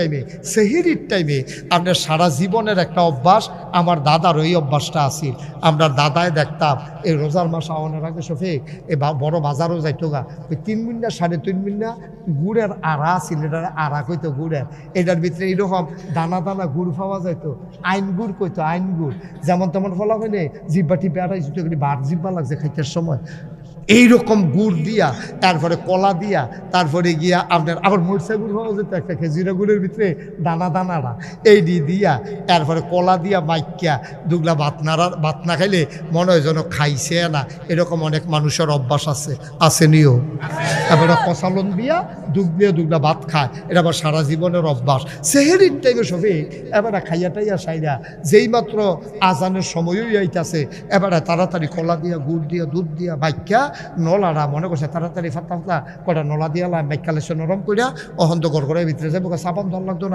টাইমে সেহেরির টাইমে আপনার সারা জীবনের একটা অভ্যাস, আমার দাদার ওই অভ্যাসটা আছিল। আমরা দাদায় দেখতাম এই রোজার মাস আওয়ানোর আগে শফিক এই বড় বাজারও যাইতো গা, ওই 3 মিনিট 3.5 মিনিট গুড়ের আড়া ছিল, এটার আড়া কইতো গুড়ের, এটার ভিতরে এইরকম দানা দানা গুড় পাওয়া যাইতো, আইন গুড় কইতো, আইন গুড় যেমন তেমন ফলা হয়নি, জিব্বা টিপে আড়াইছিল, বার জিব্বা লাগছে খাইতে সময়। এইরকম গুড় দিয়া, তারপরে কলা দিয়া, তারপরে গিয়া আপনার আবার মরচা গুড় পাওয়া যেত একটা, খেজুরা গুড়ের ভিতরে দানা দানারা এই দিয়া, তারপরে কলা দিয়া মাইকিয়া দুগলা ভাত না খাইলে মনে হয় যেন খাইছে না, এরকম অনেক মানুষের অভ্যাস আছে নিও। তারপরে কষালন দিয়া দুগলা ভাত খায়, এটা আবার সারা জীবনের অভ্যাস। সেহেরির টাইমে সবই এবারে খাইয়া টাইয়া সাইরা যেই মাত্র আজানের সময়ই আইতাছে, এবারে তাড়াতাড়ি কলা দিয়া গুড় দিয়া দুধ দিয়া বাইক্যা নলারা মনে করছে তাড়াতাড়ি ফাত্তা কটা নলা দিয়া মাইকালে নরম করিয়া অহন্ত গড় করে ভিতরে যাবো, সাবান ধর লাগতো না।